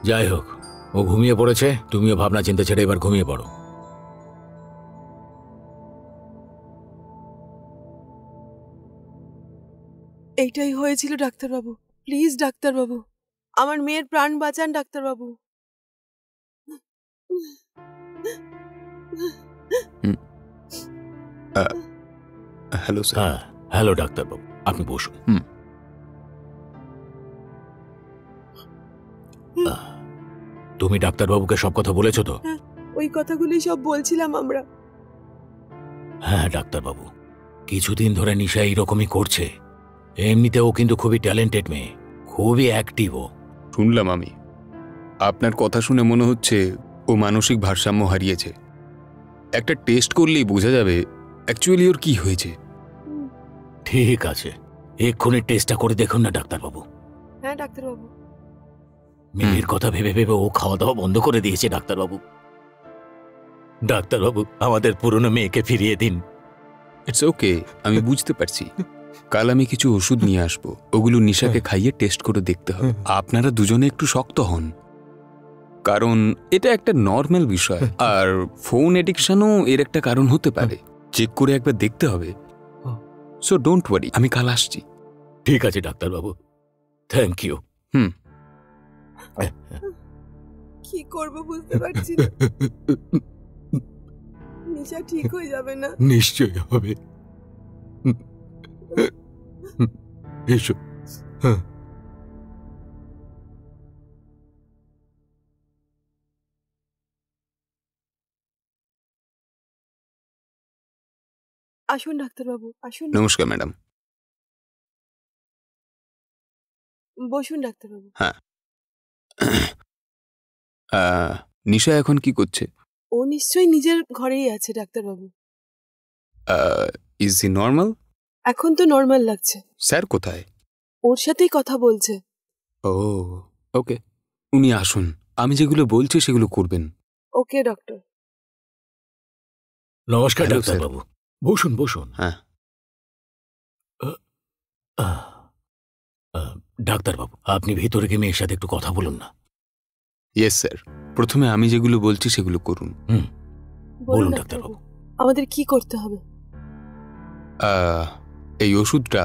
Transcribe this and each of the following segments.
যাই হোক, ও ঘুমিয়ে পড়েছে, তুমিও ভাবনা চিন্তা ছেড়ে এবার ঘুমিয়ে পড়ো। এইটাই হয়েছিল ডাক্তারবাবু, প্লিজ ডাক্তারবাবু, আমার মেয়ের প্রাণ বাঁচান ডাক্তারবাবু। Hello sir. হ্যাঁ, হ্যালো ডাক্তারবাবু, আপনি বসুন। তুমি ডাক্তারবাবুকে সব কথা বলেছো তো? ওই কথাগুলি সব বলছিলাম আমরা। হ্যাঁ ডাক্তারবাবু, কিছুদিন ধরে নিশা এইরকমই করছে। এমনিতেও কিন্তু খুবই ট্যালেন্টেড মেয়ে, খুবই অ্যাক্টিভ। ও শুনলাম আমি। আপনার কথা শুনে মনে হচ্ছে ও মানসিক ভারসাম্য হারিয়েছে। একটা টেস্ট করলেই বোঝা যাবে অ্যাকচুয়ালি ওর কি হয়েছে। ঠিক আছে, এক্ষুনি টেস্টটা করে দেখুন না ডাক্তারবাবু। হ্যাঁ ডাক্তারবাবু। মেয়ের কথা ভেবে ভেবে ও খাওয়া দাওয়া বন্ধ করে দিয়েছে ডাক্তারবাবু। ডাক্তারবাবু, আমাদের পুরনো মেয়েকে ফিরিয়ে দিন। ইটস ওকে, আমি বুঝতে পারছি। কাল আমি কিছু ওষুধ নিয়ে আসবো, ওগুলো নিশাকে খাইয়ে টেস্ট করে দেখতে হবে। আপনারা দুজনে একটু শক্ত হন, কারণ এটা একটা নর্মাল বিষয়। আর ফোন এডিকশনও এর একটা কারণ হতে পারে, চেক করে একবার দেখতে হবে। সো ডোন্ট ওয়ারি, আমি কাল আসছি। ঠিক আছে ডাক্তারবাবু, থ্যাংক ইউ। কি করব বুঝতে পারছি না। নিশা ঠিক হয়ে যাবে না? নিশ্চয়ই হবে। এসো। আসুন ডাক্তারবাবু, আসুন। নমস্কার ম্যাডাম। বসুন ডাক্তারবাবু। হ্যাঁ, নিশা এখন কি করছে? ও নিশ্চয়ই নিজের ঘরেই আছে ডাক্তারবাবু। Is he normal? এখন তো নর্মাল লাগছে। স্যার কোথায়? ওর সাথেই কথা বলছে। ও ওকে, উনি আসুন, আমি যেগুলো বলছি সেগুলো করবেন। ওকে ডক্টর। নমস্কার Hello, ডাক্তারবাবু, বসুন বসুন। হ্যাঁ, ডাক্তারবাবু, আপনি ভিতরে গিয়ে মেয়ের সাথে একটু কথা বলুন না। Yes sir. প্রথমে আমি যেগুলো বলছি সেগুলো করুন। বলুন ডাক্তারবাবু। আমাদের কি করতে হবে? এই ওষুধটা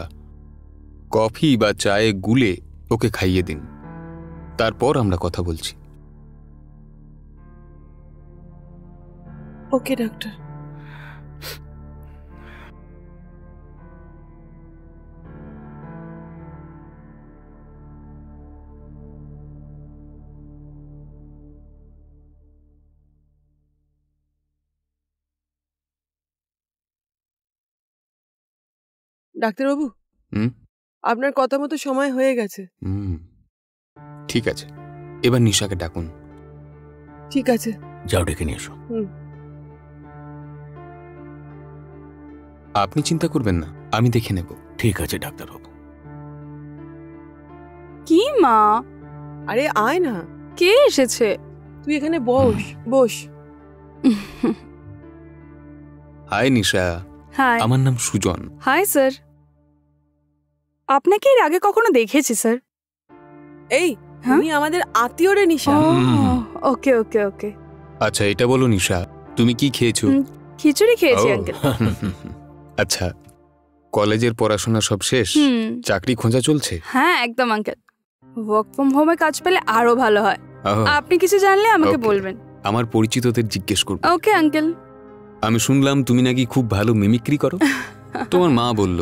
কফি বা চায়ে গুলে ওকে খাইয়ে দিন, তারপর আমরা কথা বলছি। ওকে ডক্টর। ডাক্তারবাবু, আপনার কথা মতো সময় হয়ে গেছে। ঠিক আছে, এবার নিশাকে ডাকুন। ঠিক আছে, যাও ডেকে নিয়ে এসো। আপনি চিন্তা করবেন না, আমি দেখে নেব। ঠিক আছে ডাক্তারবাবু। কি মা? আরে আয় না। কে এসেছে? তুই এখানে বস বস। হাই নিশা। হাই। আমার নাম সুজন। Hi sir. আপনাকে এর আগে কখনো দেখেছি স্যার। এই তুমি আমাদের আত্মীয় রে নিশা। ওকে ওকে ওকে। আচ্ছা এটা বলো নিশা, তুমি কি খেয়েছো? খিচুড়ি খেয়েছি আঙ্কেল। আচ্ছা, কলেজের পড়াশোনা সব শেষ? চাকরি খোঁজা চলছে? হ্যাঁ একদম আঙ্কেল, ওয়ার্ক ফ্রম হোমে কাজ পেলে আরো ভালো হয়। আপনি কিছু জানলে আমাকে বলবেন। আমার পরিচিতদের জিজ্ঞেস করব। Okay uncle. আমি শুনলাম তুমি নাকি খুব ভালো মিমিক্রি করো, তোমার মা বলল।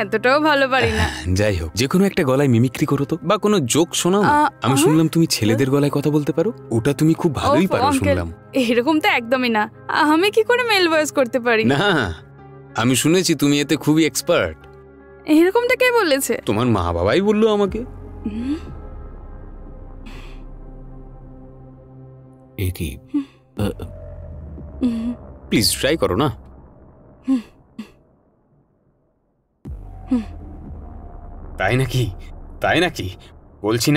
এতটাও ভালো পারি না। যাই হোক, যে কোনো একটা গলায় মিমিক্রি করো তো, বা কোনো জোক শোনাও। আমি শুনলাম তুমি ছেলেদের গলায় কথা বলতে পারো, ওটা তুমি খুব ভালোই পারো শুনলাম। এরকম তো একদমই না, আমি কি করে মেল ভয়েস করতে পারি? না, আমি শুনেছি তুমি এতে খুবই এক্সপার্ট। এরকমটা কে বলেছে? তোমার মা বাবাই বললো আমাকে। এ কি? প্লিজ ট্রাই করো না। তাই নাকি? তাই নাকি? বলছি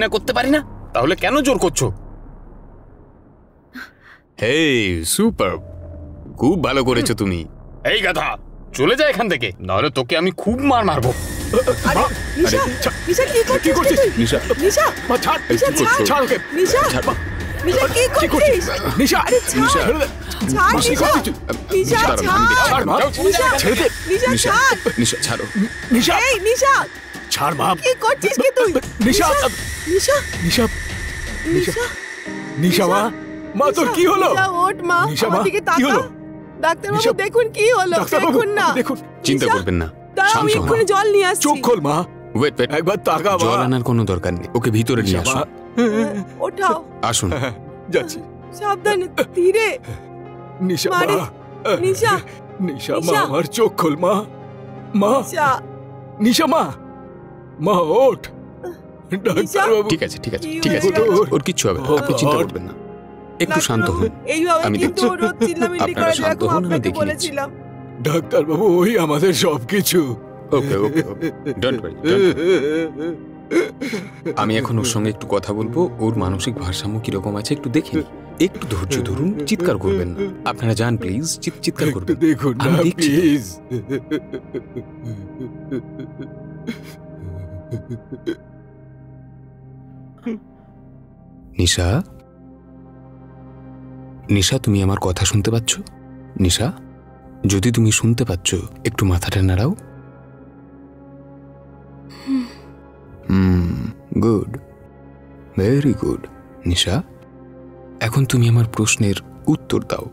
না করতে পারি না, তাহলে কেন জোর করছো? হেই সুপার, খুব ভালো করেছো তুমি। এই গাধা, চলে যা এখান থেকে, নাহলে তোকে আমি খুব মারবো। আরে নিশা, নিশা কি করছিস তুই? নিশা নিশা, মা ছাড়, নিশা কি করছিস? ছাড় ওকে। নিশা, ছাড়। নিশা কি কি করছিস? করছিস? নিশা, আরে নিশা, ছাড়, ছাড় কি নিশা, করছিস তুই? নিশা দাঁড়াও, ছাড়, আমি দেখছি। ছাড় মা, নিশা, ছেড়ে দে। নিশা নিশা ছাড়, নিশা ছাড়ো। নিশা, এই নিশা, ছাড় মা। কি করছিস কি তুই? নিশা, নিশা, নিশা, নিশা, নিশা মা, মা তোর কি হলো? নিশা ওঠ মা, নিশা আমার মা, দিকে কি তাকা। হলো? ডাক্তারবাবু নিশা, দেখুন কি হলো, ডাক্তারবাবু, দেখুন না। দেখুন, চিন্তা নিশা, করবেন না, দাঁড়াও আমি শান্ত হন। এক্ষুনি জল নিয়ে আসছি। চোখ খোল মা, ওয়েট ওয়েট, একবার তাকা মা। জল আনার কোনো দরকার নেই, ওকে ভিতরে নিয়ে নিশা মা, আসুন। ওঠাও, আসুন। যাচ্ছি। সাবধানে, ধীরে। নিশা মা, মারে, নিশা, নিশা মা, নিশা। আমার চোখ খোল মা, মা, নিশা, নিশা মা, মা ওঠ। ডাক্তারবাবু, ঠিক আছে ঠিক আছে কি ঠিক আছে, হয়েছে? ওর কিচ্ছু হবে না, ও আপনি চিন্তা God! করবেন না, একটু শান্ত হন। এইভাবে আমি কিন্তু দেখছি। ও রোজ চিল্লামিল্লি আপনারা করে, শান্ত দেখো হন, আমি আপনাকে দেখে নিচ্ছি। বলেছিলাম। ডাক্তারবাবু ওই আমাদের সবকিছু। ওকে ওকে ওকে, ডোন্ট ওয়ারি। আমি এখন ওর সঙ্গে একটু কথা বলবো, ওর মানসিক ভারসাম্য কিরকম আছে একটু দেখে নিই। একটু ধৈর্য ধরুন, চিৎকার করবেন না। আপনারা যান প্লিজ, চিৎকার একটু করবেন। দেখুন না আমি দেখছি। প্লিজ। নিশা, নিশা তুমি আমার কথা শুনতে পাচ্ছ? নিশা, যদি তুমি শুনতে পাচ্ছ একটু মাথাটা নাড়াও। Good, very good. নিশা, এখন তুমি আমার প্রশ্নের উত্তর দাও।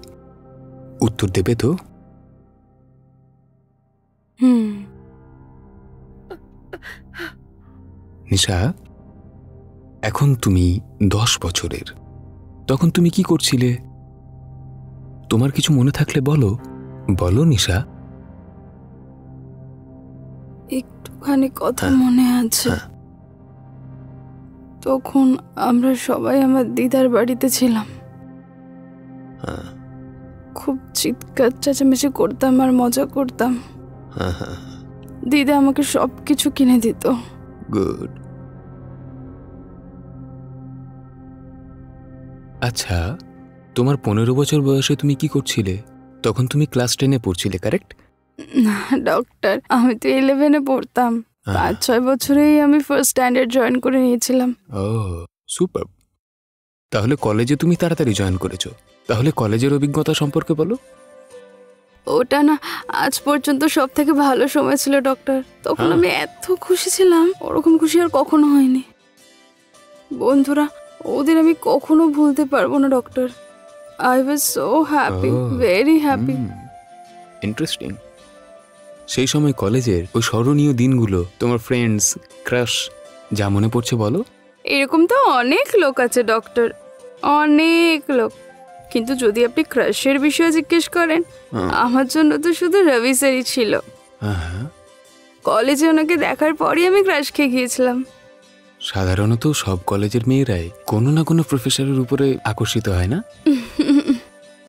উত্তর দেবে তো? নিশা, এখন তুমি 10 বছরের, তখন তুমি কি করছিলে? তোমার কিছু মনে থাকলে বলো, বলো নিশা। একটুখানি কথা মনে আছে। তখন আমরা সবাই আমার দিদার বাড়িতে ছিলাম। খুব চিৎকার চেঁচামেচি করতাম আর মজা করতাম। দিদা আমাকে সবকিছু কিনে দিত। গুড। আচ্ছা, তোমার 15 বছর বয়সে তুমি কি করছিলে? তখন তুমি ক্লাস 10-এ পড়ছিলে, কারেক্ট? না ডক্টর, আমি তো 11-এ পড়তাম। 5-6 বছরেই আমি ফার্স্ট স্ট্যান্ডার্ড জয়েন করে নিয়েছিলাম। ও সুপার। তাহলে কলেজে তুমি তাড়াতাড়ি জয়েন করেছো। তাহলে কলেজের অভিজ্ঞতা সম্পর্কে বলো। ওটা না আজ পর্যন্ত সব থেকে ভালো সময় ছিল ডক্টর। তখন আমি এত খুশি ছিলাম, ওরকম খুশি আর কখনো হয়নি। বন্ধুরা, ওদের আমি কখনো ভুলতে পারবো না doctor. I was so happy, very happy. Interesting. সেই সময় কলেজের ওই স্মরণীয় দিনগুলো, তোমার ফ্রেন্ডস, ক্রাশ, যা মনে পড়ছে বলো। এরকম তো অনেক লোক আছে ডক্টর, অনেক লোক। কিন্তু যদি আপনি ক্রাশের বিষয়ে জিজ্ঞেস করেন, আমার জন্য তো শুধু রবি স্যারই ছিল। কলেজে ওনাকে দেখার পরই আমি ক্রাশ খেয়ে গিয়েছিলাম। সাধারণত সব কলেজের মেয়েরাই কোনো না কোনো প্রফেসরের উপরে আকর্ষিত হয় না?